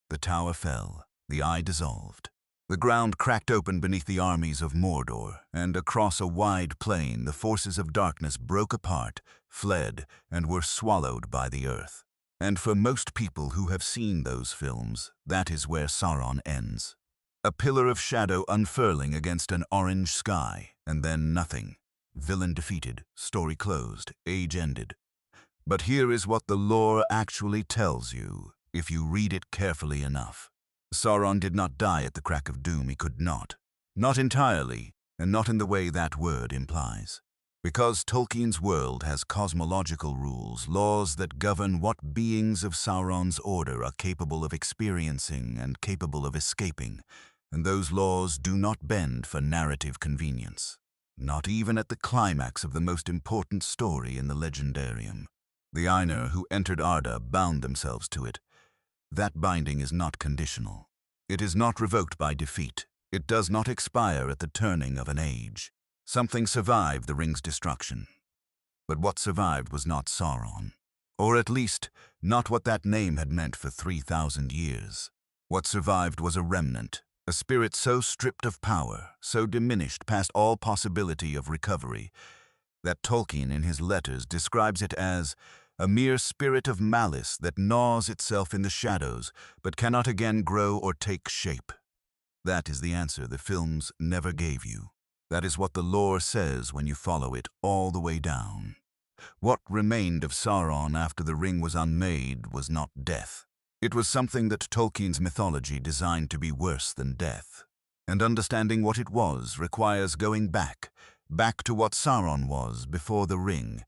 The tower fell, the eye dissolved. The ground cracked open beneath the armies of Mordor, and across a wide plain the forces of darkness broke apart, fled, and were swallowed by the earth. And for most people who have seen those films, that is where Sauron ends. A pillar of shadow unfurling against an orange sky, and then nothing. Villain defeated, story closed, age ended. But here is what the lore actually tells you, if you read it carefully enough. Sauron did not die at the crack of doom, he could not. Not entirely, and not in the way that word implies. Because Tolkien's world has cosmological rules, laws that govern what beings of Sauron's order are capable of experiencing and capable of escaping, and those laws do not bend for narrative convenience. Not even at the climax of the most important story in the Legendarium. The Ainur who entered Arda bound themselves to it. That binding is not conditional. It is not revoked by defeat. It does not expire at the turning of an age. Something survived the ring's destruction. But what survived was not Sauron. Or at least, not what that name had meant for 3,000 years. What survived was a remnant, a spirit so stripped of power, so diminished past all possibility of recovery, that Tolkien in his letters describes it as a mere spirit of malice that gnaws itself in the shadows, but cannot again grow or take shape. That is the answer the films never gave you. That is what the lore says when you follow it all the way down. What remained of Sauron after the ring was unmade was not death. It was something that Tolkien's mythology designed to be worse than death. And understanding what it was requires going back to what Sauron was before the ring,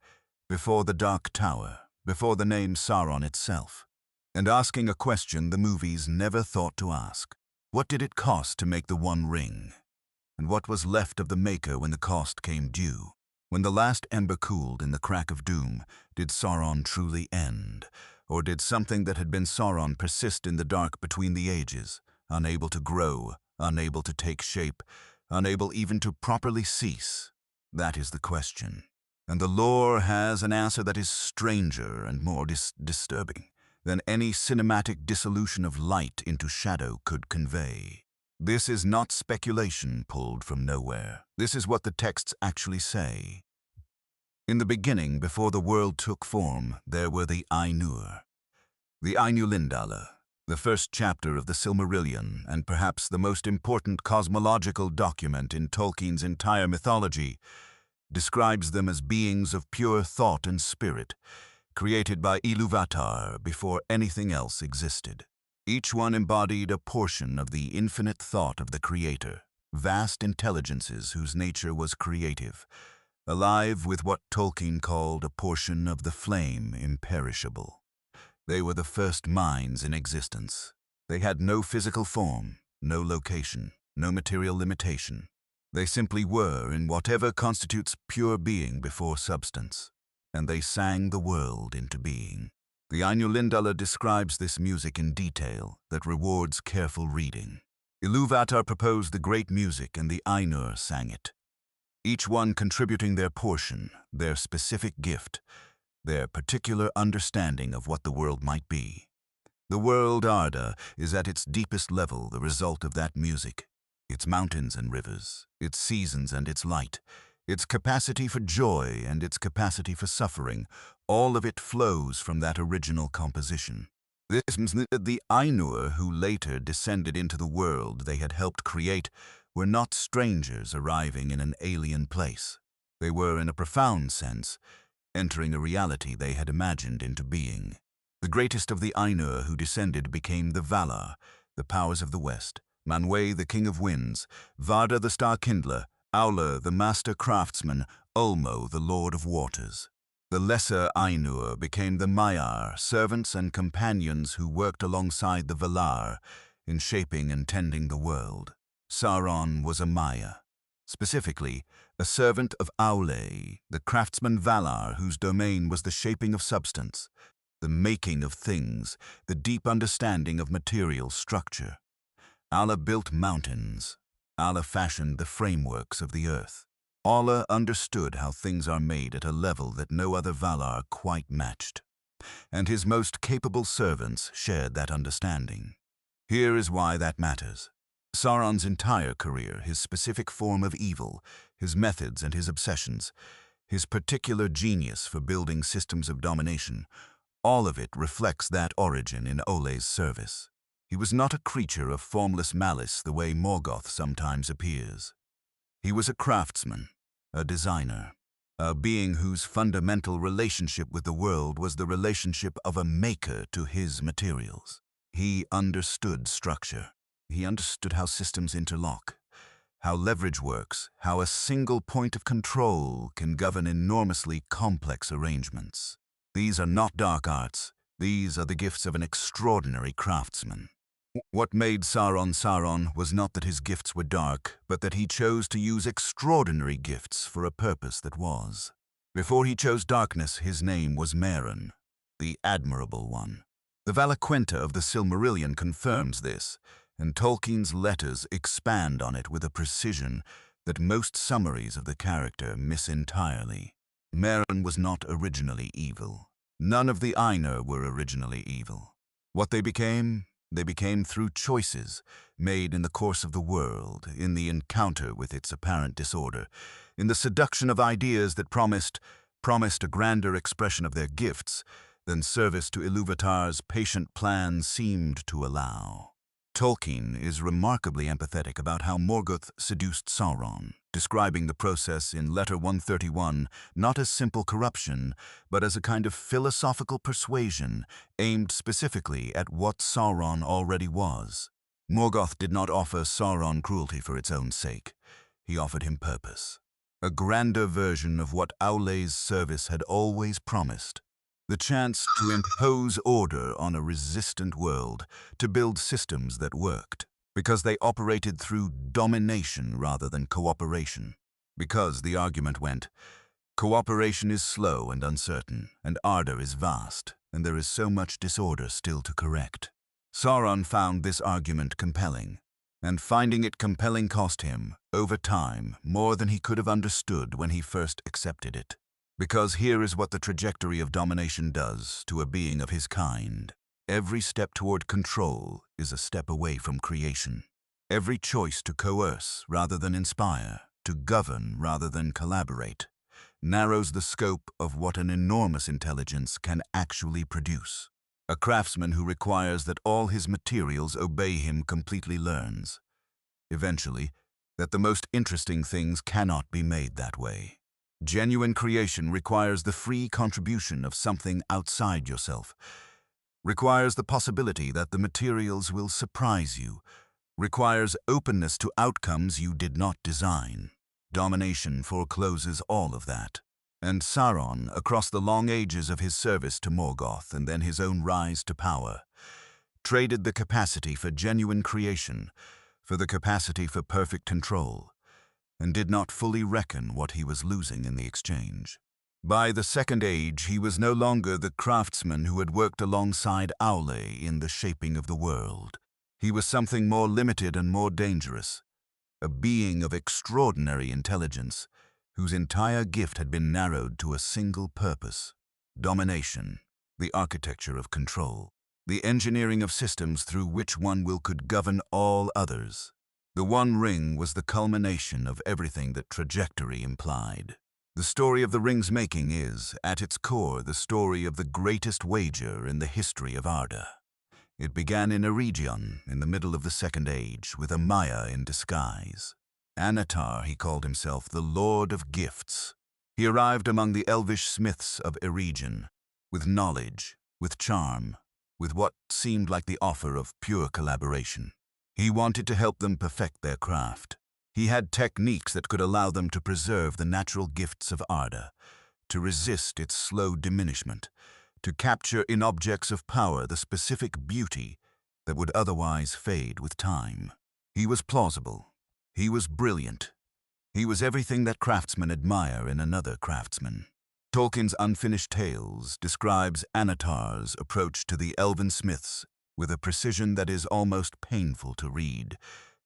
before the Dark Tower, before the name Sauron itself, and asking a question the movies never thought to ask. What did it cost to make the One Ring? And what was left of the Maker when the cost came due? When the last ember cooled in the crack of doom, did Sauron truly end? Or did something that had been Sauron persist in the dark between the ages, unable to grow, unable to take shape, unable even to properly cease? That is the question. And the lore has an answer that is stranger and more disturbing than any cinematic dissolution of light into shadow could convey. This is not speculation pulled from nowhere. This is what the texts actually say. In the beginning, before the world took form, there were the Ainur. The Ainulindala, the first chapter of the Silmarillion, and perhaps the most important cosmological document in Tolkien's entire mythology, describes them as beings of pure thought and spirit, created by Ilúvatar before anything else existed. Each one embodied a portion of the infinite thought of the Creator, vast intelligences whose nature was creative, alive with what Tolkien called a portion of the flame imperishable. They were the first minds in existence. They had no physical form, no location, no material limitation. They simply were in whatever constitutes pure being before substance, and they sang the world into being. The Ainulindala describes this music in detail that rewards careful reading. Ilúvatar proposed the great music and the Ainur sang it, each one contributing their portion, their specific gift, their particular understanding of what the world might be. The world Arda is at its deepest level the result of that music, its mountains and rivers, its seasons and its light, its capacity for joy and its capacity for suffering, all of it flows from that original composition. This means that the Ainur who later descended into the world they had helped create were not strangers arriving in an alien place. They were, in a profound sense, entering a reality they had imagined into being. The greatest of the Ainur who descended became the Valar, the powers of the West, Manwë the King of Winds, Varda the Star-Kindler, Aula the Master Craftsman, Ulmo the Lord of Waters. The lesser Ainur became the Maiar, servants and companions who worked alongside the Valar in shaping and tending the world. Sauron was a Maia, specifically a servant of Aule, the craftsman Valar whose domain was the shaping of substance, the making of things, the deep understanding of material structure. Aula built mountains. Aula fashioned the frameworks of the earth. Aula understood how things are made at a level that no other Valar quite matched, and his most capable servants shared that understanding. Here is why that matters. Sauron's entire career, his specific form of evil, his methods and his obsessions, his particular genius for building systems of domination, all of it reflects that origin in Ole's service. He was not a creature of formless malice the way Morgoth sometimes appears. He was a craftsman, a designer, a being whose fundamental relationship with the world was the relationship of a maker to his materials. He understood structure. He understood how systems interlock, how leverage works, how a single point of control can govern enormously complex arrangements. These are not dark arts. These are the gifts of an extraordinary craftsman. What made Sauron Sauron was not that his gifts were dark, but that he chose to use extraordinary gifts for a purpose that was. Before he chose darkness, his name was Meren, the Admirable One. The Valaquenta of the Silmarillion confirms this, and Tolkien's letters expand on it with a precision that most summaries of the character miss entirely. Meren was not originally evil. None of the Ainur were originally evil. What they became through choices made in the course of the world, in the encounter with its apparent disorder, in the seduction of ideas that promised a grander expression of their gifts than service to Ilúvatar's patient plan seemed to allow. Tolkien is remarkably empathetic about how Morgoth seduced Sauron, describing the process in Letter 131 not as simple corruption, but as a kind of philosophical persuasion aimed specifically at what Sauron already was. Morgoth did not offer Sauron cruelty for its own sake. He offered him purpose, a grander version of what Aule's service had always promised. The chance to impose order on a resistant world, to build systems that worked, because they operated through domination rather than cooperation. Because, the argument went, cooperation is slow and uncertain, and ardor is vast, and there is so much disorder still to correct. Sauron found this argument compelling, and finding it compelling cost him, over time, more than he could have understood when he first accepted it. Because here is what the trajectory of domination does to a being of his kind. Every step toward control is a step away from creation. Every choice to coerce rather than inspire, to govern rather than collaborate, narrows the scope of what an enormous intelligence can actually produce. A craftsman who requires that all his materials obey him completely learns, eventually, that the most interesting things cannot be made that way. Genuine creation requires the free contribution of something outside yourself, requires the possibility that the materials will surprise you, requires openness to outcomes you did not design. Domination forecloses all of that. And Sauron, across the long ages of his service to Morgoth and then his own rise to power, traded the capacity for genuine creation for the capacity for perfect control, and did not fully reckon what he was losing in the exchange. By the Second Age, he was no longer the craftsman who had worked alongside Aule in the shaping of the world. He was something more limited and more dangerous, a being of extraordinary intelligence, whose entire gift had been narrowed to a single purpose: domination, the architecture of control, the engineering of systems through which one will could govern all others. The One Ring was the culmination of everything that trajectory implied. The story of the ring's making is, at its core, the story of the greatest wager in the history of Arda. It began in Eregion, in the middle of the Second Age, with a Maia in disguise. Anatar, he called himself, the Lord of Gifts. He arrived among the elvish smiths of Eregion, with knowledge, with charm, with what seemed like the offer of pure collaboration. He wanted to help them perfect their craft. He had techniques that could allow them to preserve the natural gifts of Arda, to resist its slow diminishment, to capture in objects of power the specific beauty that would otherwise fade with time. He was plausible. He was brilliant. He was everything that craftsmen admire in another craftsman. Tolkien's Unfinished Tales describes Anatar's approach to the elven smiths with a precision that is almost painful to read,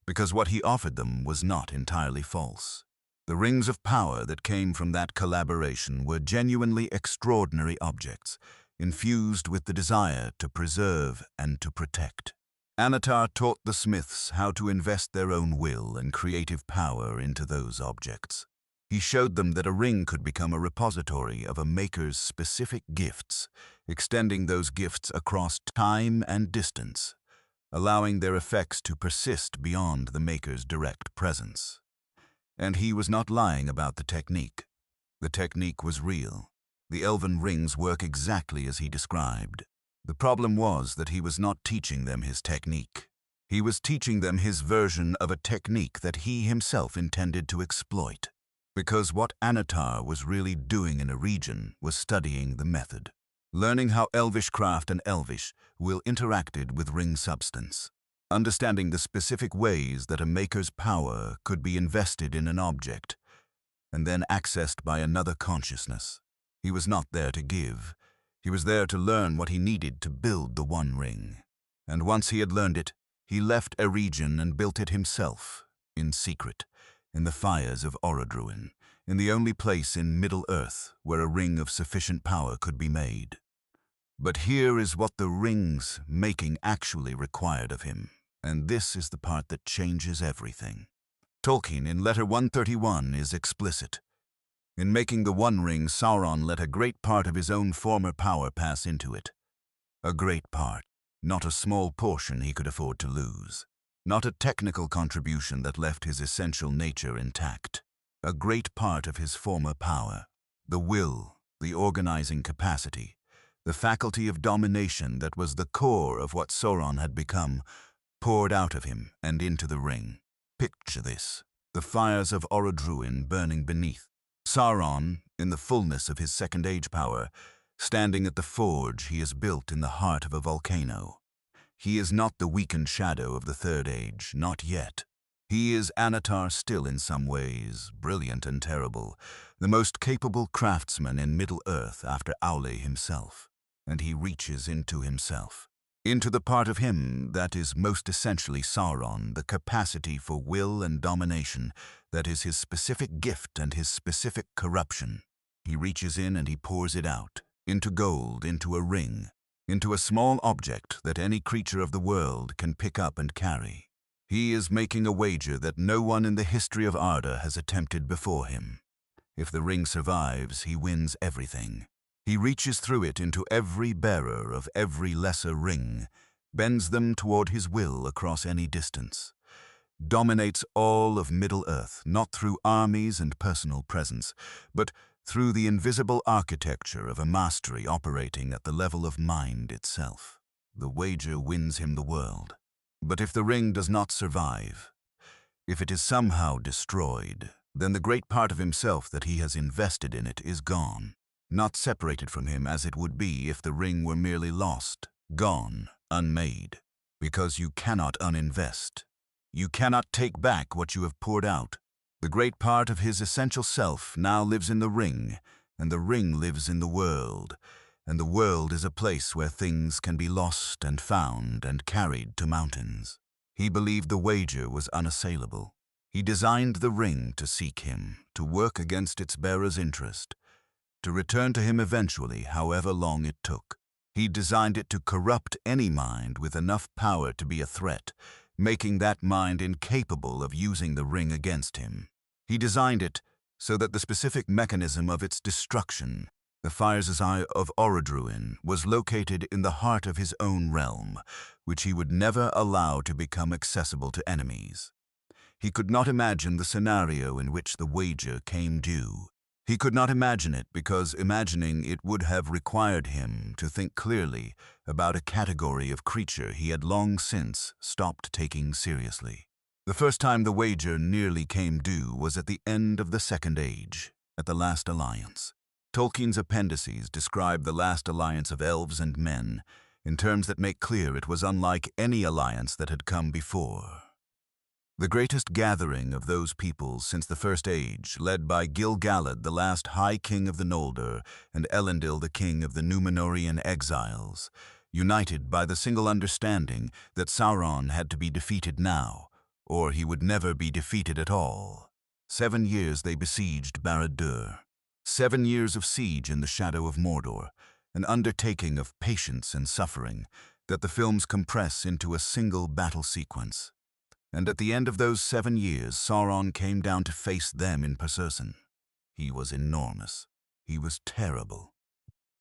because what he offered them was not entirely false. The rings of power that came from that collaboration were genuinely extraordinary objects, infused with the desire to preserve and to protect. Anatar taught the smiths how to invest their own will and creative power into those objects. He showed them that a ring could become a repository of a maker's specific gifts, extending those gifts across time and distance, allowing their effects to persist beyond the maker's direct presence. And he was not lying about the technique. The technique was real. The elven rings work exactly as he described. The problem was that he was not teaching them his technique. He was teaching them his version of a technique that he himself intended to exploit. Because what Anatar was really doing in a region was studying the method, learning how elvish craft and elvish will interacted with ring substance, understanding the specific ways that a maker's power could be invested in an object, and then accessed by another consciousness. He was not there to give. He was there to learn what he needed to build the One Ring. And once he had learned it, he left a region and built it himself, in secret, in the fires of Orodruin, in the only place in Middle-earth where a ring of sufficient power could be made. But here is what the ring's making actually required of him, and this is the part that changes everything. Tolkien, in Letter 131, is explicit. In making the One Ring, Sauron let a great part of his own former power pass into it. A great part, not a small portion he could afford to lose. Not a technical contribution that left his essential nature intact. A great part of his former power. The will, the organizing capacity, the faculty of domination that was the core of what Sauron had become, poured out of him and into the ring. Picture this, the fires of Orodruin burning beneath. Sauron, in the fullness of his Second Age power, standing at the forge he has built in the heart of a volcano. He is not the weakened shadow of the Third Age, not yet. He is Anatar still in some ways, brilliant and terrible, the most capable craftsman in Middle-earth after Aule himself. And he reaches into himself, into the part of him that is most essentially Sauron, the capacity for will and domination, that is his specific gift and his specific corruption. He reaches in and he pours it out, into gold, into a ring, into a small object that any creature of the world can pick up and carry. He is making a wager that no one in the history of Arda has attempted before him. If the ring survives, he wins everything. He reaches through it into every bearer of every lesser ring, bends them toward his will across any distance, dominates all of Middle-earth, not through armies and personal presence, but through the invisible architecture of a mastery operating at the level of mind itself. The wager wins him the world. But if the ring does not survive, if it is somehow destroyed, then the great part of himself that he has invested in it is gone, not separated from him as it would be if the ring were merely lost, gone, unmade, because you cannot uninvest. You cannot take back what you have poured out. The great part of his essential self now lives in the ring, and the ring lives in the world, and the world is a place where things can be lost and found and carried to mountains. He believed the wager was unassailable. He designed the ring to seek him, to work against its bearer's interest, to return to him eventually, however long it took. He designed it to corrupt any mind with enough power to be a threat, making that mind incapable of using the ring against him. He designed it so that the specific mechanism of its destruction, the Fire's Eye of Orodruin, was located in the heart of his own realm, which he would never allow to become accessible to enemies. He could not imagine the scenario in which the wager came due. He could not imagine it because imagining it would have required him to think clearly about a category of creature he had long since stopped taking seriously. The first time the wager nearly came due was at the end of the Second Age, at the Last Alliance. Tolkien's appendices describe the last alliance of elves and men in terms that make clear it was unlike any alliance that had come before. The greatest gathering of those peoples since the First Age, led by Gil-galad, the last High King of the Noldor, and Elendil, the King of the Númenórean exiles, united by the single understanding that Sauron had to be defeated now, or he would never be defeated at all. 7 years they besieged Barad-dûr. 7 years of siege in the shadow of Mordor, an undertaking of patience and suffering, that the films compress into a single battle sequence. And at the end of those 7 years, Sauron came down to face them in person. He was enormous. He was terrible.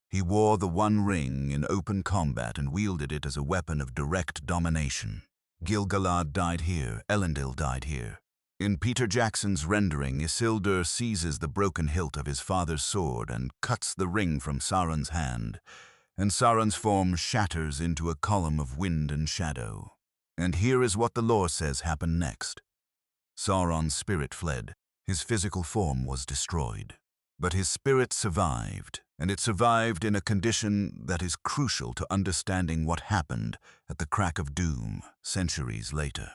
He wore the One Ring in open combat and wielded it as a weapon of direct domination. Gil-galad died here, Elendil died here. In Peter Jackson's rendering, Isildur seizes the broken hilt of his father's sword and cuts the ring from Sauron's hand, and Sauron's form shatters into a column of wind and shadow. And here is what the lore says happened next. Sauron's spirit fled. His physical form was destroyed. But his spirit survived, and it survived in a condition that is crucial to understanding what happened at the crack of doom centuries later.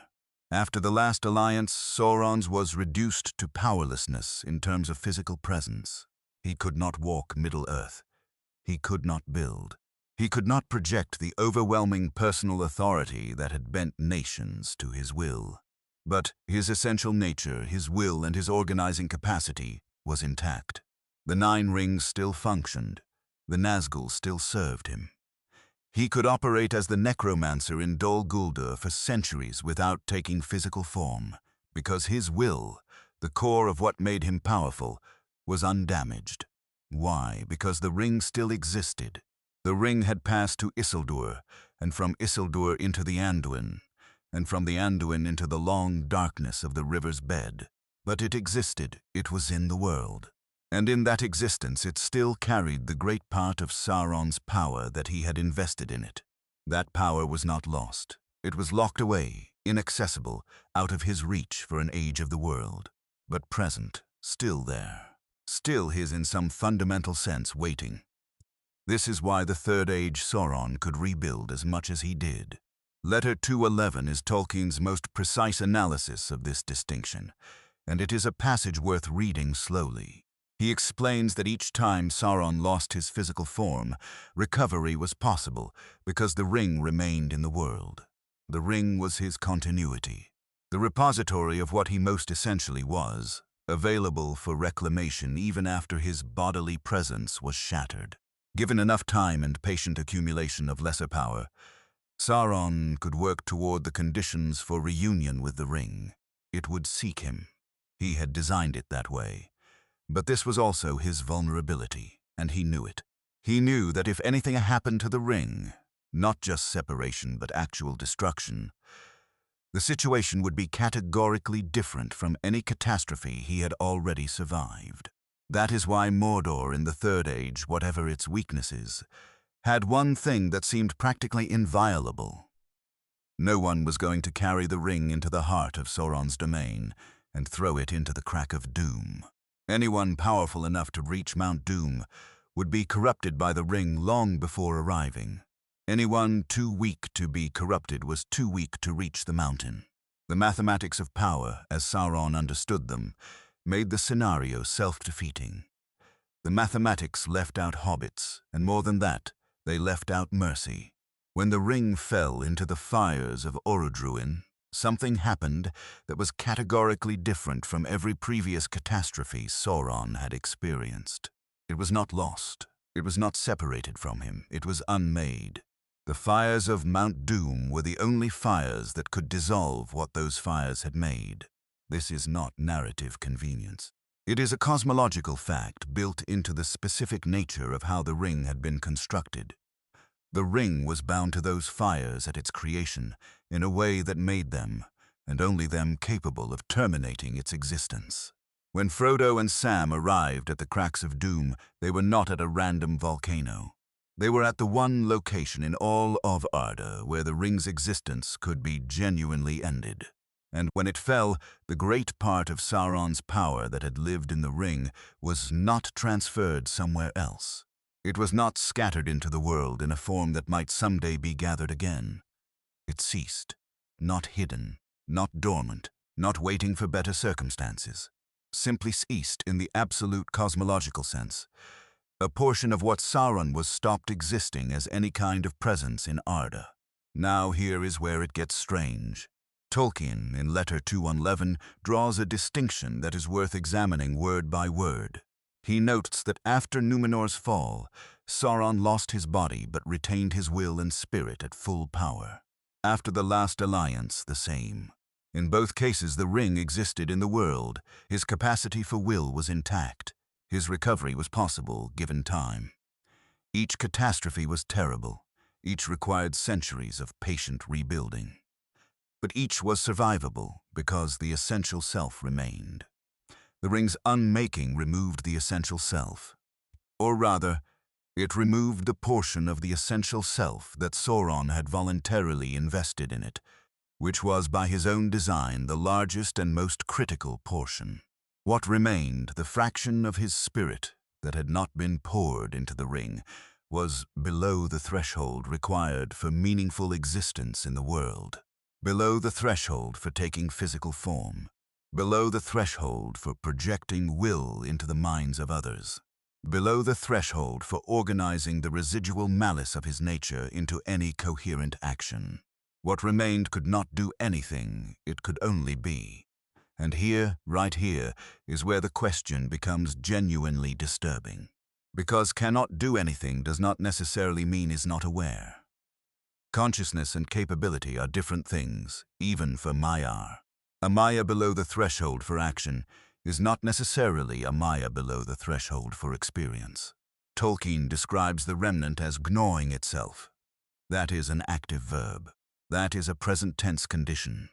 After the last alliance, Sauron was reduced to powerlessness in terms of physical presence. He could not walk Middle-earth. He could not build. He could not project the overwhelming personal authority that had bent nations to his will. But his essential nature, his will, and his organizing capacity was intact. The 9 rings still functioned. The Nazgul still served him. He could operate as the necromancer in Dol Guldur for centuries without taking physical form, because his will, the core of what made him powerful, was undamaged. Why? Because the ring still existed. The ring had passed to Isildur, and from Isildur into the Anduin, and from the Anduin into the long darkness of the river's bed. But it existed, it was in the world. And in that existence it still carried the great part of Sauron's power that he had invested in it. That power was not lost. It was locked away, inaccessible, out of his reach for an age of the world. But present, still there. Still his in some fundamental sense waiting. This is why the Third Age Sauron could rebuild as much as he did. Letter 211 is Tolkien's most precise analysis of this distinction, and it is a passage worth reading slowly. He explains that each time Sauron lost his physical form, recovery was possible because the ring remained in the world. The ring was his continuity, the repository of what he most essentially was, available for reclamation even after his bodily presence was shattered. Given enough time and patient accumulation of lesser power, Sauron could work toward the conditions for reunion with the ring. It would seek him. He had designed it that way. But this was also his vulnerability, and he knew it. He knew that if anything happened to the ring, not just separation but actual destruction, the situation would be categorically different from any catastrophe he had already survived. That is why Mordor in the Third Age, whatever its weaknesses, had one thing that seemed practically inviolable. No one was going to carry the ring into the heart of Sauron's domain and throw it into the crack of doom. Anyone powerful enough to reach Mount Doom would be corrupted by the ring long before arriving. Anyone too weak to be corrupted was too weak to reach the mountain. The mathematics of power, as Sauron understood them, made the scenario self-defeating. The mathematics left out hobbits, and more than that, they left out mercy. When the ring fell into the fires of Orodruin, something happened that was categorically different from every previous catastrophe Sauron had experienced. It was not lost. It was not separated from him. It was unmade. The fires of Mount Doom were the only fires that could dissolve what those fires had made. This is not narrative convenience. It is a cosmological fact built into the specific nature of how the ring had been constructed. The ring was bound to those fires at its creation in a way that made them, and only them, capable of terminating its existence. When Frodo and Sam arrived at the Cracks of Doom, they were not at a random volcano. They were at the one location in all of Arda where the ring's existence could be genuinely ended. And when it fell, the great part of Sauron's power that had lived in the ring was not transferred somewhere else. It was not scattered into the world in a form that might someday be gathered again. It ceased, not hidden, not dormant, not waiting for better circumstances. Simply ceased in the absolute cosmological sense. A portion of what Sauron was stopped existing as any kind of presence in Arda. Now here is where it gets strange. Tolkien, in Letter 211, draws a distinction that is worth examining word by word. He notes that after Numenor's fall, Sauron lost his body but retained his will and spirit at full power. After the last alliance, the same. In both cases, the ring existed in the world. His capacity for will was intact. His recovery was possible, given time. Each catastrophe was terrible. Each required centuries of patient rebuilding. But each was survivable because the essential self remained. The ring's unmaking removed the essential self. Or rather, it removed the portion of the essential self that Sauron had voluntarily invested in it, which was by his own design the largest and most critical portion. What remained, the fraction of his spirit that had not been poured into the ring, was below the threshold required for meaningful existence in the world, below the threshold for taking physical form, below the threshold for projecting will into the minds of others, below the threshold for organizing the residual malice of his nature into any coherent action. What remained could not do anything, it could only be. And here, right here, is where the question becomes genuinely disturbing. Because cannot do anything does not necessarily mean is not aware. Consciousness and capability are different things, even for Maia. A Maia below the threshold for action is not necessarily a Maia below the threshold for experience. Tolkien describes the remnant as gnawing itself. That is an active verb. That is a present tense condition.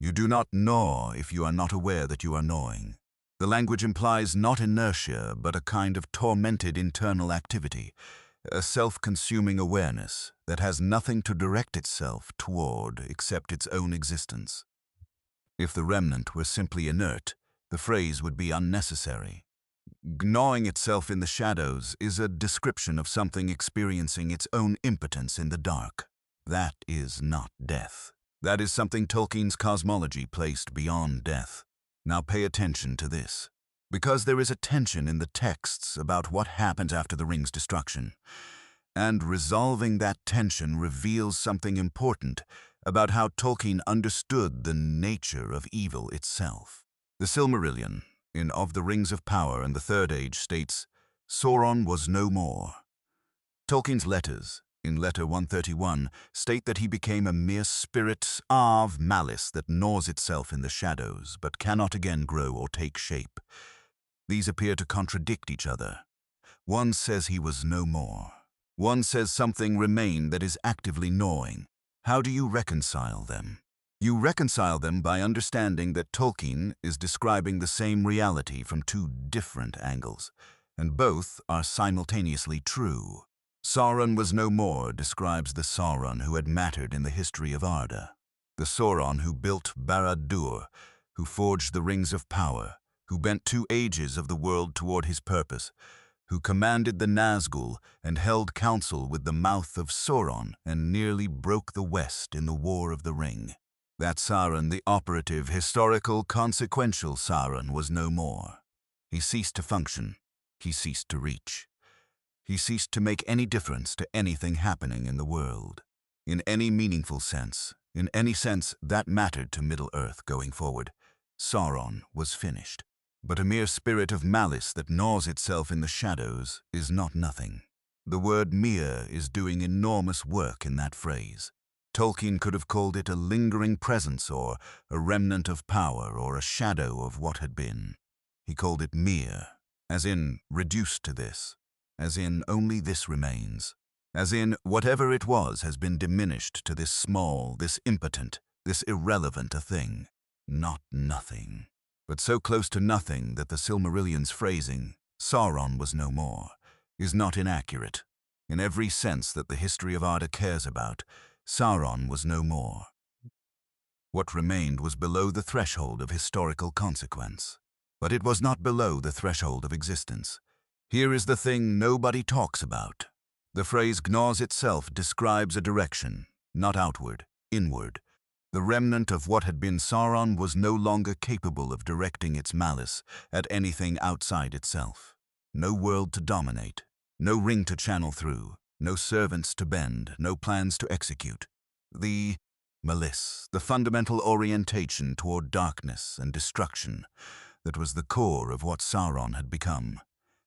You do not gnaw if you are not aware that you are gnawing. The language implies not inertia, but a kind of tormented internal activity, a self-consuming awareness that has nothing to direct itself toward except its own existence. If the remnant were simply inert, the phrase would be unnecessary. Gnawing itself in the shadows is a description of something experiencing its own impotence in the dark. That is not death. That is something Tolkien's cosmology placed beyond death. Now pay attention to this. Because there is a tension in the texts about what happens after the ring's destruction. And resolving that tension reveals something important about how Tolkien understood the nature of evil itself. The Silmarillion, in Of the Rings of Power and the Third Age, states, Sauron was no more. Tolkien's letters, in Letter 131, state that he became a mere spirit of malice that gnaws itself in the shadows, but cannot again grow or take shape. These appear to contradict each other. One says he was no more. One says something remained that is actively gnawing. How do you reconcile them? You reconcile them by understanding that Tolkien is describing the same reality from two different angles, and both are simultaneously true. Sauron was no more describes the Sauron who had mattered in the history of Arda, the Sauron who built Barad-dûr, who forged the Rings of Power, who bent 2 ages of the world toward his purpose, who commanded the Nazgûl and held counsel with the mouth of Sauron and nearly broke the West in the War of the Ring. That Sauron, the operative, historical, consequential Sauron, was no more. He ceased to function. He ceased to reach. He ceased to make any difference to anything happening in the world. In any meaningful sense, in any sense that mattered to Middle-earth going forward, Sauron was finished. But a mere spirit of malice that gnaws itself in the shadows is not nothing. The word mere is doing enormous work in that phrase. Tolkien could have called it a lingering presence or a remnant of power or a shadow of what had been. He called it mere, as in reduced to this. As in, only this remains. As in, whatever it was has been diminished to this small, this impotent, this irrelevant a thing. Not nothing. But so close to nothing that the Silmarillion's phrasing, Sauron was no more, is not inaccurate. In every sense that the history of Arda cares about, Sauron was no more. What remained was below the threshold of historical consequence. But it was not below the threshold of existence. Here is the thing nobody talks about. The phrase gnaws itself describes a direction, not outward, inward. The remnant of what had been Sauron was no longer capable of directing its malice at anything outside itself. No world to dominate, no ring to channel through, no servants to bend, no plans to execute. The malice, the fundamental orientation toward darkness and destruction that was the core of what Sauron had become,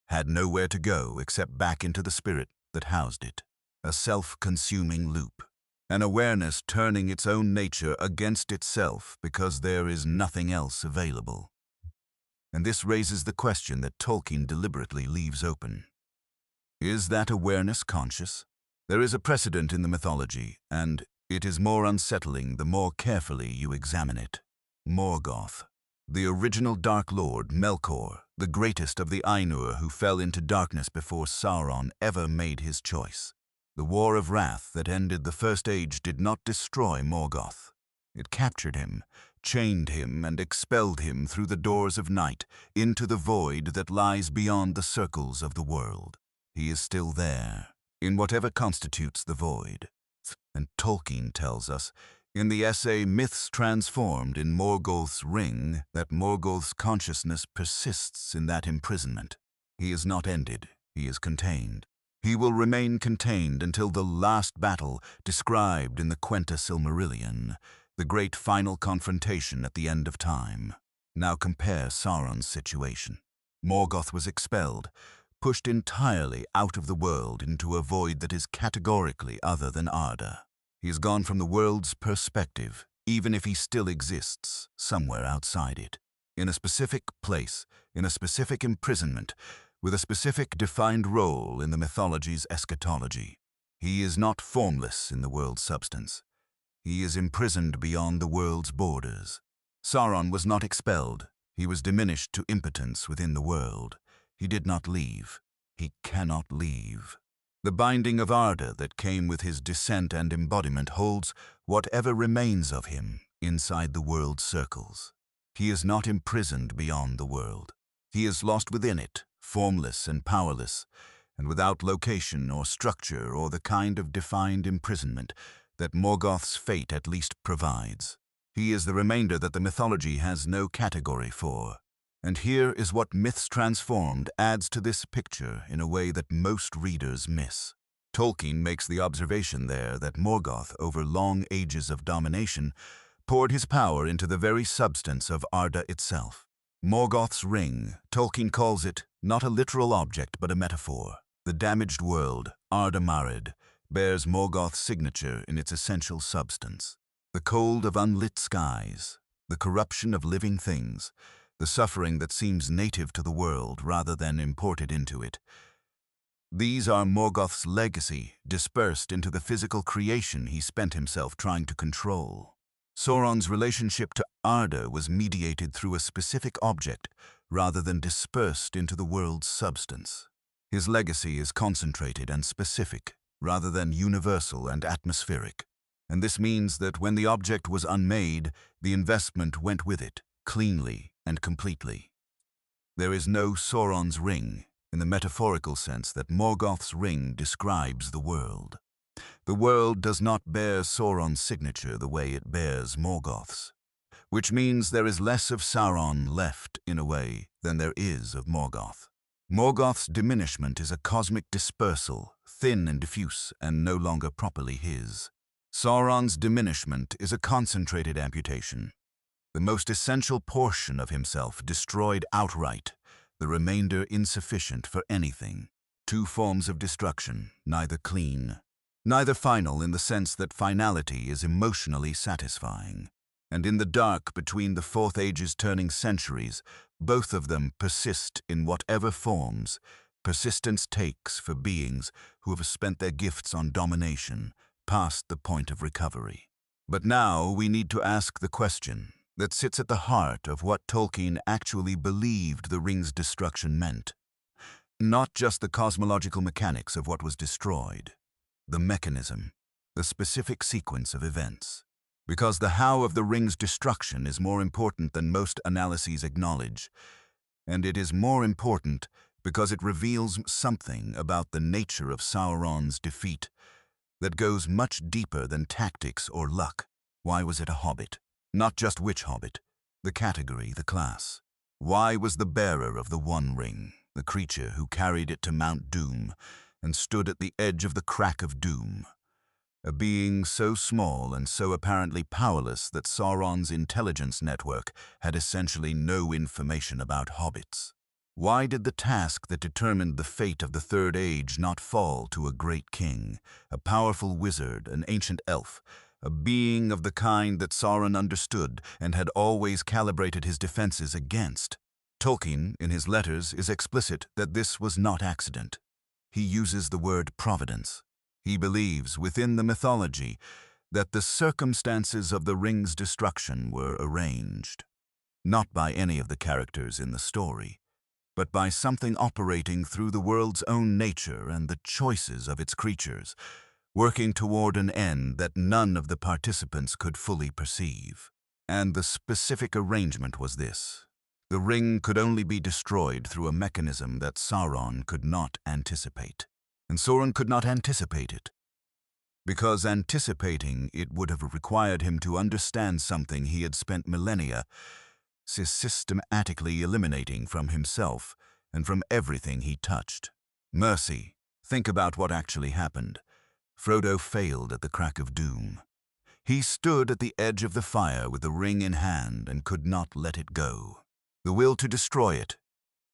had nowhere to go except back into the spirit that housed it, a self-consuming loop, an awareness turning its own nature against itself because there is nothing else available. And this raises the question that Tolkien deliberately leaves open. Is that awareness conscious? There is a precedent in the mythology, and it is more unsettling the more carefully you examine it. Morgoth, the original Dark Lord Melkor, the greatest of the Ainur who fell into darkness before Sauron ever made his choice. The War of Wrath that ended the First Age did not destroy Morgoth. It captured him, chained him, and expelled him through the doors of night into the void that lies beyond the circles of the world. He is still there, in whatever constitutes the void. And Tolkien tells us, in the essay Myths Transformed in Morgoth's Ring, that Morgoth's consciousness persists in that imprisonment. He is not ended, he is contained. He will remain contained until the last battle described in the Quenta Silmarillion, the great final confrontation at the end of time. Now compare Sauron's situation. Morgoth was expelled, pushed entirely out of the world into a void that is categorically other than Arda. He has gone from the world's perspective, even if he still exists somewhere outside it, in a specific place, in a specific imprisonment, with a specific defined role in the mythology's eschatology. He is not formless in the world's substance. He is imprisoned beyond the world's borders. Sauron was not expelled. He was diminished to impotence within the world. He did not leave. He cannot leave. The binding of Arda that came with his descent and embodiment holds whatever remains of him inside the world's circles. He is not imprisoned beyond the world. He is lost within it, formless and powerless, and without location or structure or the kind of defined imprisonment that Morgoth's fate at least provides. He is the remainder that the mythology has no category for. And here is what Myths Transformed adds to this picture in a way that most readers miss. Tolkien makes the observation there that Morgoth, over long ages of domination, poured his power into the very substance of Arda itself. Morgoth's ring, Tolkien calls it not a literal object but a metaphor. The damaged world, Arda Marid, bears Morgoth's signature in its essential substance. The cold of unlit skies, the corruption of living things, the suffering that seems native to the world rather than imported into it. These are Morgoth's legacy, dispersed into the physical creation he spent himself trying to control. Sauron's relationship to Arda was mediated through a specific object rather than dispersed into the world's substance. His legacy is concentrated and specific rather than universal and atmospheric. And this means that when the object was unmade, the investment went with it, cleanly and completely. There is no Sauron's ring, in the metaphorical sense that Morgoth's ring describes the world. The world does not bear Sauron's signature the way it bears Morgoth's, which means there is less of Sauron left, in a way, than there is of Morgoth. Morgoth's diminishment is a cosmic dispersal, thin and diffuse, and no longer properly his. Sauron's diminishment is a concentrated amputation, the most essential portion of himself destroyed outright, the remainder insufficient for anything. Two forms of destruction, neither clean, neither final in the sense that finality is emotionally satisfying. And in the dark between the Fourth Age's turning centuries, both of them persist in whatever forms persistence takes for beings who have spent their gifts on domination, past the point of recovery. But now we need to ask the question that sits at the heart of what Tolkien actually believed the ring's destruction meant. Not just the cosmological mechanics of what was destroyed, the mechanism, the specific sequence of events. Because the how of the ring's destruction is more important than most analyses acknowledge, and it is more important because it reveals something about the nature of Sauron's defeat that goes much deeper than tactics or luck. Why was it a hobbit? Not just which hobbit, the category, the class. Why was the bearer of the One Ring, the creature who carried it to Mount Doom and stood at the edge of the crack of doom, a being so small and so apparently powerless that Sauron's intelligence network had essentially no information about hobbits? Why did the task that determined the fate of the Third Age not fall to a great king, a powerful wizard, an ancient elf, a being of the kind that Sauron understood and had always calibrated his defenses against? Tolkien, in his letters, is explicit that this was not accident. He uses the word providence. He believes, within the mythology, that the circumstances of the ring's destruction were arranged, not by any of the characters in the story, but by something operating through the world's own nature and the choices of its creatures, working toward an end that none of the participants could fully perceive. And the specific arrangement was this: the ring could only be destroyed through a mechanism that Sauron could not anticipate. And Sauron could not anticipate it, because anticipating it would have required him to understand something he had spent millennia systematically eliminating from himself and from everything he touched. Mercy. Think about what actually happened. Frodo failed at the crack of doom. He stood at the edge of the fire with the ring in hand and could not let it go. The will to destroy it,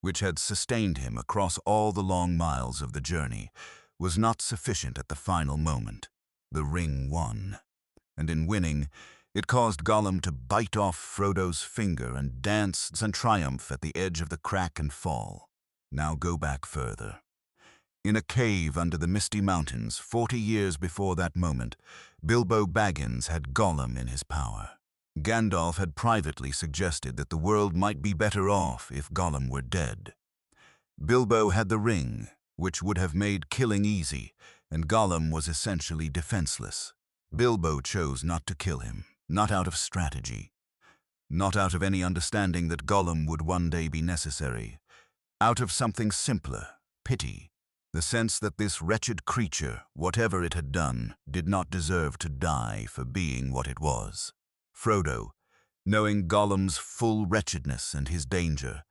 which had sustained him across all the long miles of the journey, was not sufficient at the final moment. The ring won, and in winning, it caused Gollum to bite off Frodo's finger and dance in triumph at the edge of the crack and fall. Now go back further. In a cave under the Misty Mountains, 40 years before that moment, Bilbo Baggins had Gollum in his power. Gandalf had privately suggested that the world might be better off if Gollum were dead. Bilbo had the ring, which would have made killing easy, and Gollum was essentially defenseless. Bilbo chose not to kill him, not out of strategy, not out of any understanding that Gollum would one day be necessary, out of something simpler, pity, the sense that this wretched creature, whatever it had done, did not deserve to die for being what it was. Frodo, knowing Gollum's full wretchedness and his danger,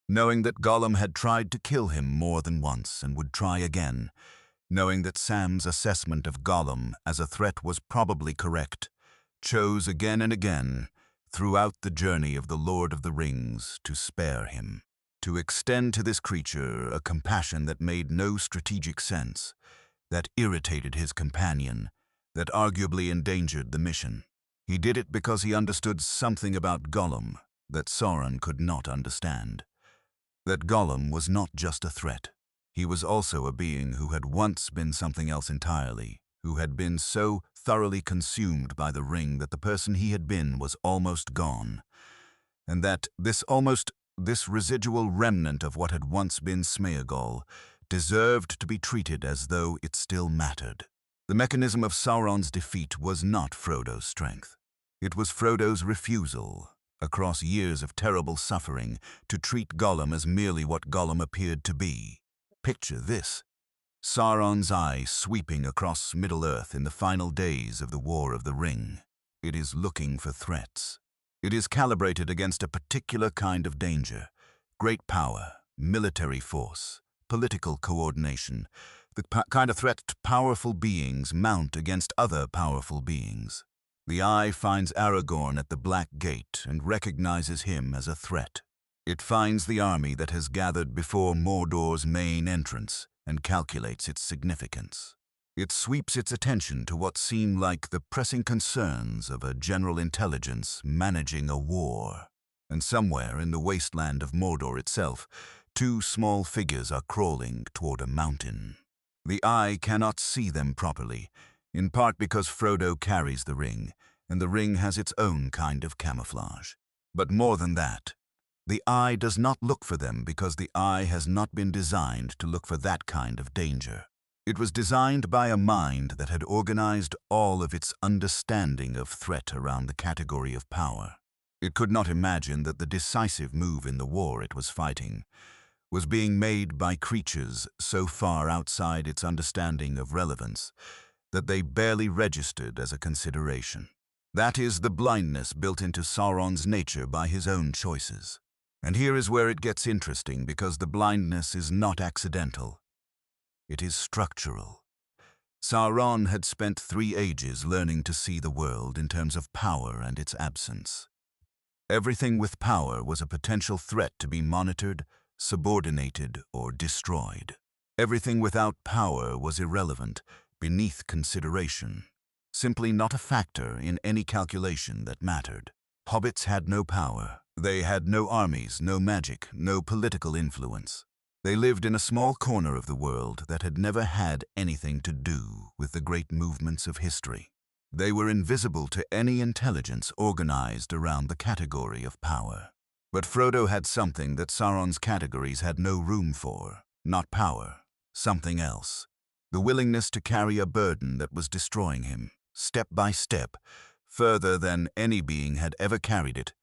knowing that Gollum had tried to kill him more than once and would try again, knowing that Sam's assessment of Gollum as a threat was probably correct, chose again and again, throughout the journey of the Lord of the Rings, to spare him, to extend to this creature a compassion that made no strategic sense, that irritated his companion, that arguably endangered the mission. He did it because he understood something about Gollum that Sauron could not understand. That Gollum was not just a threat. He was also a being who had once been something else entirely, who had been so thoroughly consumed by the ring that the person he had been was almost gone, and that this residual remnant of what had once been Smeagol deserved to be treated as though it still mattered. The mechanism of Sauron's defeat was not Frodo's strength. It was Frodo's refusal, across years of terrible suffering, to treat Gollum as merely what Gollum appeared to be. Picture this: Sauron's eye sweeping across Middle-earth in the final days of the War of the Ring. It is looking for threats. It is calibrated against a particular kind of danger: great power, military force, political coordination, the kind of threat powerful beings mount against other powerful beings. The eye finds Aragorn at the Black Gate and recognizes him as a threat. It finds the army that has gathered before Mordor's main entrance and calculates its significance. It sweeps its attention to what seem like the pressing concerns of a general intelligence managing a war. And somewhere in the wasteland of Mordor itself, two small figures are crawling toward a mountain. The eye cannot see them properly, in part because Frodo carries the ring, and the ring has its own kind of camouflage. But more than that, the eye does not look for them because the eye has not been designed to look for that kind of danger. It was designed by a mind that had organized all of its understanding of threat around the category of power. It could not imagine that the decisive move in the war it was fighting was being made by creatures so far outside its understanding of relevance that they barely registered as a consideration. That is the blindness built into Sauron's nature by his own choices. And here is where it gets interesting, because the blindness is not accidental. It is structural. Sauron had spent 3 ages learning to see the world in terms of power and its absence. Everything with power was a potential threat to be monitored, subordinated, or destroyed. Everything without power was irrelevant, beneath consideration, simply not a factor in any calculation that mattered. Hobbits had no power. They had no armies, no magic, no political influence. They lived in a small corner of the world that had never had anything to do with the great movements of history. They were invisible to any intelligence organized around the category of power. But Frodo had something that Sauron's categories had no room for. Not power, something else. The willingness to carry a burden that was destroying him, step by step, further than any being had ever carried it.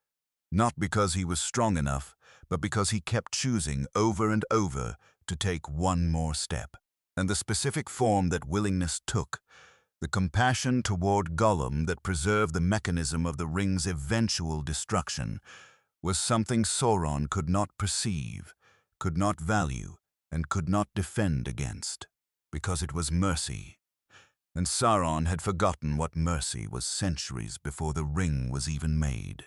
Not because he was strong enough, but because he kept choosing over and over to take one more step. And the specific form that willingness took, the compassion toward Gollum that preserved the mechanism of the ring's eventual destruction, was something Sauron could not perceive, could not value, and could not defend against, because it was mercy. And Sauron had forgotten what mercy was centuries before the ring was even made.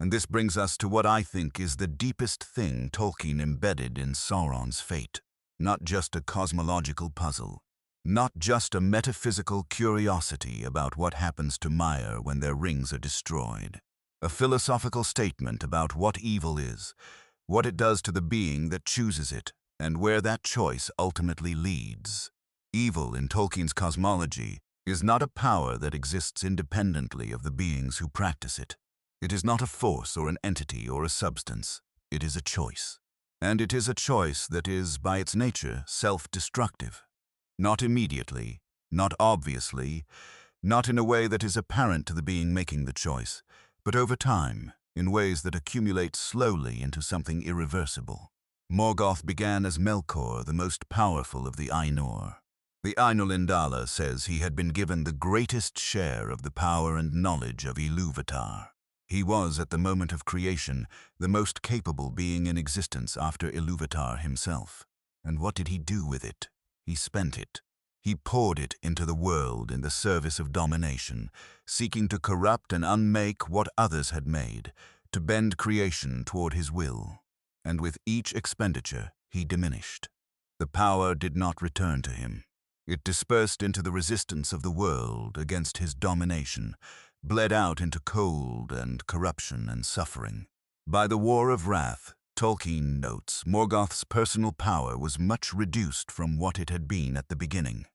And this brings us to what I think is the deepest thing Tolkien embedded in Sauron's fate. Not just a cosmological puzzle, not just a metaphysical curiosity about what happens to Maia when their rings are destroyed. A philosophical statement about what evil is, what it does to the being that chooses it, and where that choice ultimately leads. Evil, in Tolkien's cosmology, is not a power that exists independently of the beings who practice it. It is not a force or an entity or a substance. It is a choice. And it is a choice that is, by its nature, self-destructive. Not immediately, not obviously, not in a way that is apparent to the being making the choice, but over time, in ways that accumulate slowly into something irreversible. Morgoth began as Melkor, the most powerful of the Ainur. The Ainulindala says he had been given the greatest share of the power and knowledge of Ilúvatar. He was, at the moment of creation, the most capable being in existence after Ilúvatar himself. And what did he do with it? He spent it. He poured it into the world in the service of domination, seeking to corrupt and unmake what others had made, to bend creation toward his will. And with each expenditure, he diminished. The power did not return to him. It dispersed into the resistance of the world against his domination, bled out into cold and corruption and suffering. By the War of Wrath, Tolkien notes, Morgoth's personal power was much reduced from what it had been at the beginning.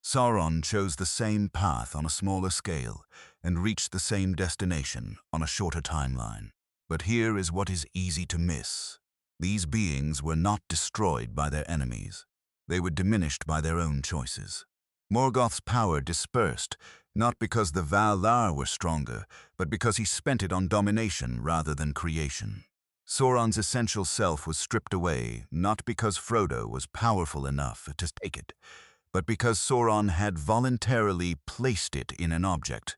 Sauron chose the same path on a smaller scale and reached the same destination on a shorter timeline. But here is what is easy to miss. These beings were not destroyed by their enemies. They were diminished by their own choices. Morgoth's power dispersed, not because the Valar were stronger, but because he spent it on domination rather than creation. Sauron's essential self was stripped away, not because Frodo was powerful enough to take it, but because Sauron had voluntarily placed it in an object,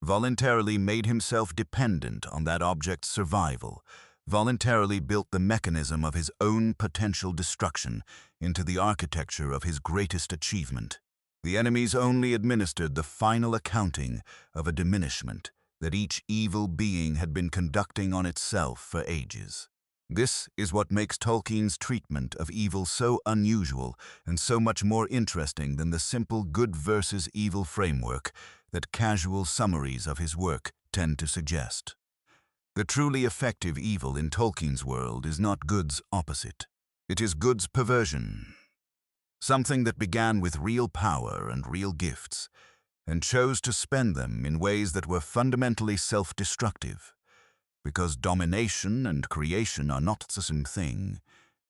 voluntarily made himself dependent on that object's survival, voluntarily built the mechanism of his own potential destruction into the architecture of his greatest achievement. The enemies only administered the final accounting of a diminishment that each evil being had been conducting on itself for ages. This is what makes Tolkien's treatment of evil so unusual and so much more interesting than the simple good versus evil framework that casual summaries of his work tend to suggest. The truly effective evil in Tolkien's world is not good's opposite. It is good's perversion. Something that began with real power and real gifts, and chose to spend them in ways that were fundamentally self-destructive. Because domination and creation are not the same thing,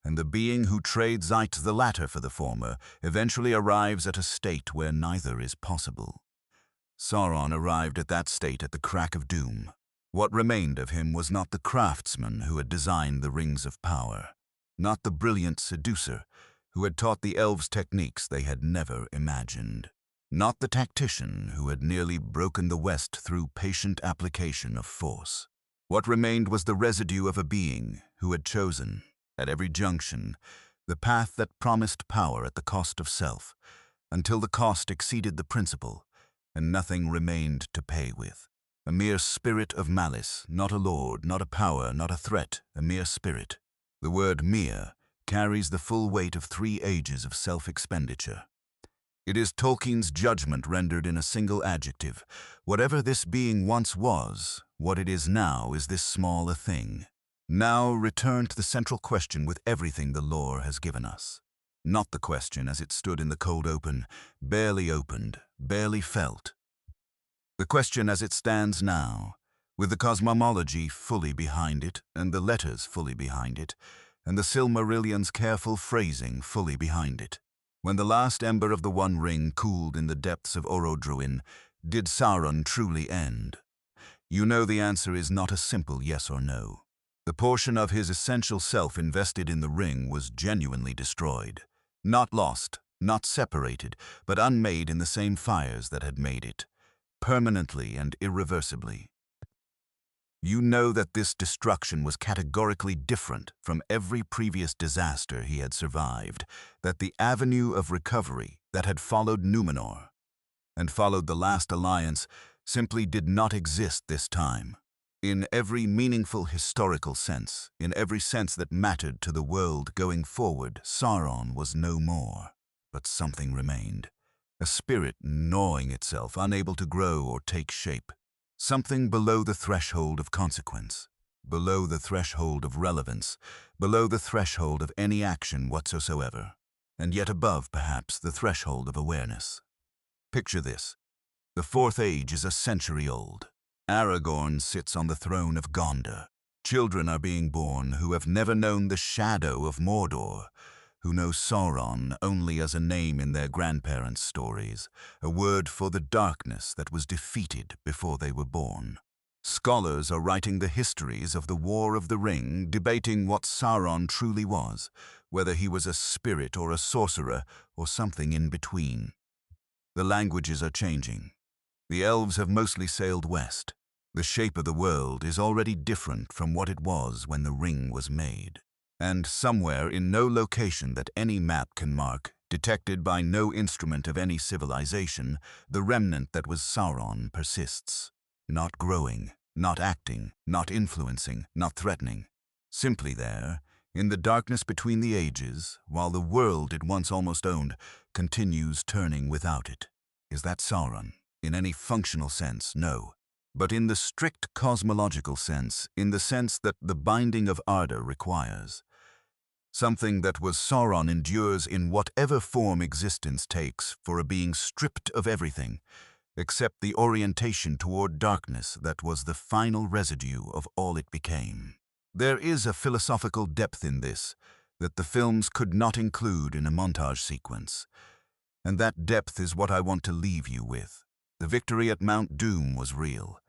and the being who trades out the latter for the former eventually arrives at a state where neither is possible. Sauron arrived at that state at the crack of doom. What remained of him was not the craftsman who had designed the rings of power, not the brilliant seducer who had taught the elves techniques they had never imagined, not the tactician who had nearly broken the West through patient application of force. What remained was the residue of a being who had chosen, at every junction, the path that promised power at the cost of self, until the cost exceeded the principle, and nothing remained to pay with. A mere spirit of malice, not a lord, not a power, not a threat, a mere spirit. The word Maia carries the full weight of 3 ages of self-expenditure. It is Tolkien's judgment rendered in a single adjective. Whatever this being once was, what it is now is this small a thing. Now return to the central question with everything the lore has given us. Not the question as it stood in the cold open, barely opened, barely felt. The question as it stands now, with the cosmology fully behind it, and the letters fully behind it, and the Silmarillion's careful phrasing fully behind it. When the last ember of the One Ring cooled in the depths of Orodruin, did Sauron truly end? You know the answer is not a simple yes or no. The portion of his essential self invested in the ring was genuinely destroyed. Not lost, not separated, but unmade in the same fires that had made it, permanently and irreversibly. You know that this destruction was categorically different from every previous disaster he had survived, that the avenue of recovery that had followed Númenor and followed the last alliance simply did not exist this time. In every meaningful historical sense, in every sense that mattered to the world going forward, Sauron was no more. But something remained, a spirit gnawing itself, unable to grow or take shape. Something below the threshold of consequence, below the threshold of relevance, below the threshold of any action whatsoever, and yet above, perhaps, the threshold of awareness. Picture this. The Fourth Age is a century old. Aragorn sits on the throne of Gondor. Children are being born who have never known the shadow of Mordor, who know Sauron only as a name in their grandparents' stories, a word for the darkness that was defeated before they were born. Scholars are writing the histories of the War of the Ring, debating what Sauron truly was, whether he was a spirit or a sorcerer or something in between. The languages are changing. The elves have mostly sailed west. The shape of the world is already different from what it was when the ring was made. And somewhere in no location that any map can mark, detected by no instrument of any civilization, the remnant that was Sauron persists. Not growing, not acting, not influencing, not threatening. Simply there, in the darkness between the ages, while the world it once almost owned continues turning without it. Is that Sauron? In any functional sense, no. But in the strict cosmological sense, in the sense that the binding of ardor requires. Something that was Sauron endures in whatever form existence takes for a being stripped of everything, except the orientation toward darkness that was the final residue of all it became. There is a philosophical depth in this that the films could not include in a montage sequence. And that depth is what I want to leave you with. The victory at Mount Doom was real.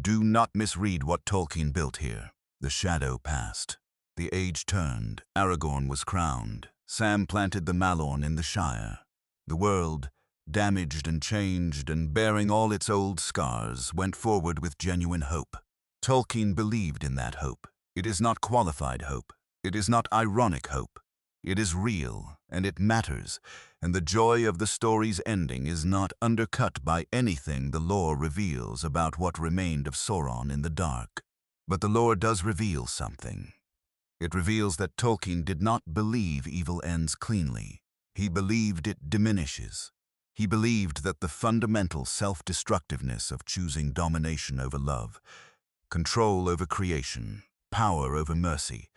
Do not misread what Tolkien built here. The shadow passed. The age turned. Aragorn was crowned. Sam planted the Malorn in the Shire. The world, damaged and changed and bearing all its old scars, went forward with genuine hope. Tolkien believed in that hope. It is not qualified hope. It is not ironic hope. It is real, and it matters, and the joy of the story's ending is not undercut by anything the lore reveals about what remained of Sauron in the dark. But the lore does reveal something. It reveals that Tolkien did not believe evil ends cleanly. He believed it diminishes. He believed that the fundamental self-destructiveness of choosing domination over love, control over creation, power over mercy,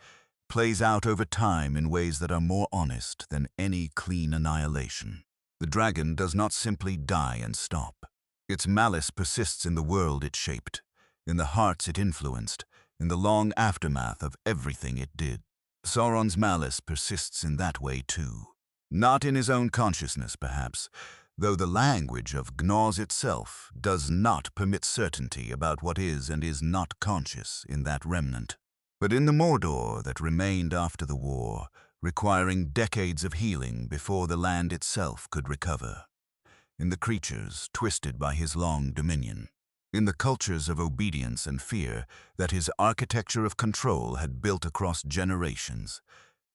plays out over time in ways that are more honest than any clean annihilation. The dragon does not simply die and stop. Its malice persists in the world it shaped, in the hearts it influenced, in the long aftermath of everything it did. Sauron's malice persists in that way too. Not in his own consciousness, perhaps, though the language of gnaws itself does not permit certainty about what is and is not conscious in that remnant. But in the Mordor that remained after the war, requiring decades of healing before the land itself could recover. In the creatures twisted by his long dominion. In the cultures of obedience and fear that his architecture of control had built across generations,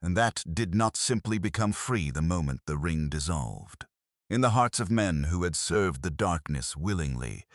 and that did not simply become free the moment the ring dissolved. In the hearts of men who had served the darkness willingly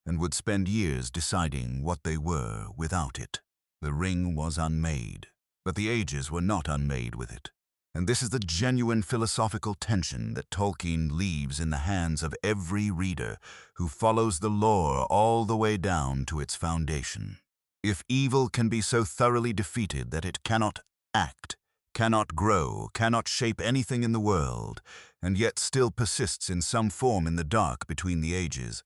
and would spend years deciding what they were without it. The ring was unmade. But the ages were not unmade with it. And this is the genuine philosophical tension that Tolkien leaves in the hands of every reader who follows the lore all the way down to its foundation. If evil can be so thoroughly defeated that it cannot act, cannot grow, cannot shape anything in the world, and yet still persists in some form in the dark between the ages,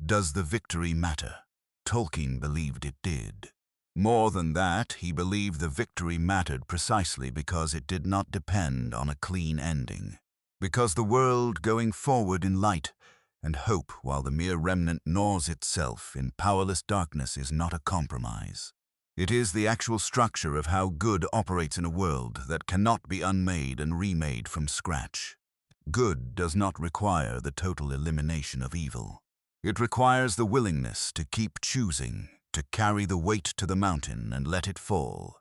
does the victory matter? Tolkien believed it did. More than that, he believed the victory mattered precisely because it did not depend on a clean ending. Because the world going forward in light and hope while the mere remnant gnaws itself in powerless darkness is not a compromise. It is the actual structure of how good operates in a world that cannot be unmade and remade from scratch. Good does not require the total elimination of evil. It requires the willingness to keep choosing, to carry the weight to the mountain and let it fall,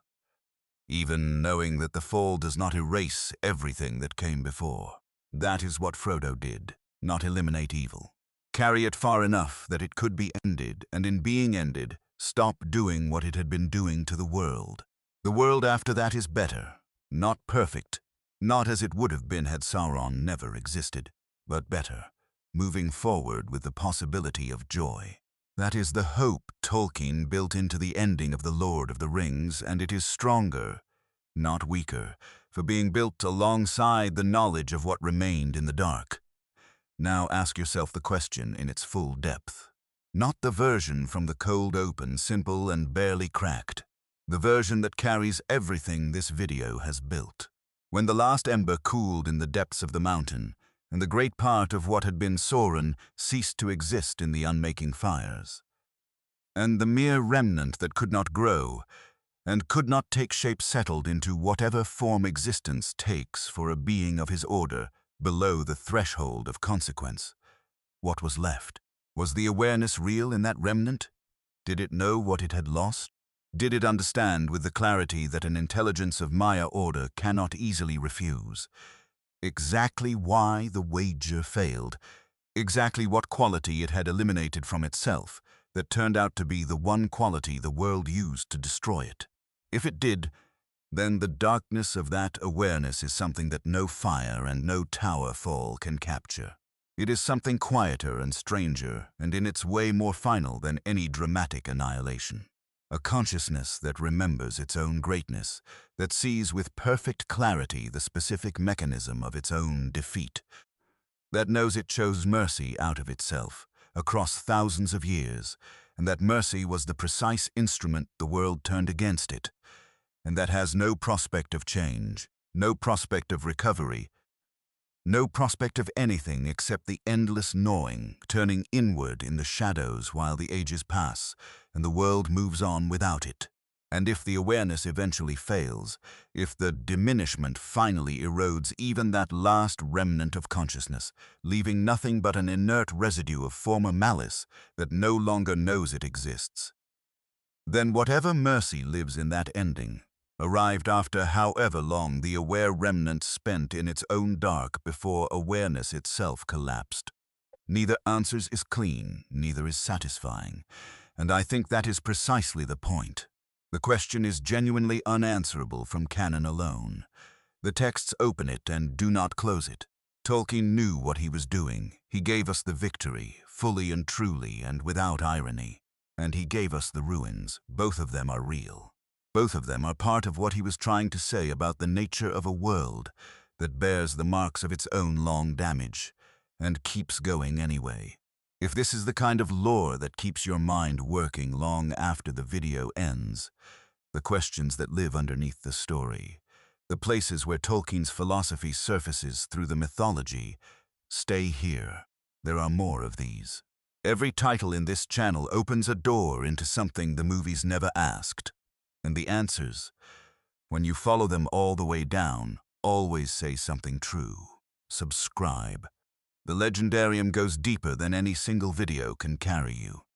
even knowing that the fall does not erase everything that came before. That is what Frodo did, not eliminate evil. Carry it far enough that it could be ended, and in being ended, stop doing what it had been doing to the world. The world after that is better, not perfect, not as it would have been had Sauron never existed, but better, moving forward with the possibility of joy. That is the hope Tolkien built into the ending of The Lord of the Rings, and it is stronger, not weaker, for being built alongside the knowledge of what remained in the dark. Now ask yourself the question in its full depth. Not the version from the cold open, simple and barely cracked. The version that carries everything this video has built. When the last ember cooled in the depths of the mountain, and the great part of what had been Sauron ceased to exist in the unmaking fires. And the mere remnant that could not grow, and could not take shape settled into whatever form existence takes for a being of his order below the threshold of consequence. What was left? Was the awareness real in that remnant? Did it know what it had lost? Did it understand with the clarity that an intelligence of Maia order cannot easily refuse? Exactly why the wager failed, exactly what quality it had eliminated from itself that turned out to be the one quality the world used to destroy it. If it did, then the darkness of that awareness is something that no fire and no tower fall can capture. It is something quieter and stranger, and in its way more final than any dramatic annihilation. A consciousness that remembers its own greatness, that sees with perfect clarity the specific mechanism of its own defeat, that knows it chose mercy out of itself, across thousands of years, and that mercy was the precise instrument the world turned against it, and that has no prospect of change, no prospect of recovery, no prospect of anything except the endless gnawing, turning inward in the shadows while the ages pass, and the world moves on without it. And if the awareness eventually fails, if the diminishment finally erodes even that last remnant of consciousness, leaving nothing but an inert residue of former malice that no longer knows it exists, then whatever mercy lives in that ending, arrived after however long the aware remnant spent in its own dark before awareness itself collapsed. Neither answers is clean, neither is satisfying, and I think that is precisely the point. The question is genuinely unanswerable from canon alone. The texts open it and do not close it. Tolkien knew what he was doing. He gave us the victory, fully and truly and without irony. And he gave us the ruins. Both of them are real. Both of them are part of what he was trying to say about the nature of a world that bears the marks of its own long damage and keeps going anyway. If this is the kind of lore that keeps your mind working long after the video ends, the questions that live underneath the story, the places where Tolkien's philosophy surfaces through the mythology, stay here. There are more of these. Every title in this channel opens a door into something the movies never asked. And the answers, when you follow them all the way down, always say something true. Subscribe. The Legendarium goes deeper than any single video can carry you.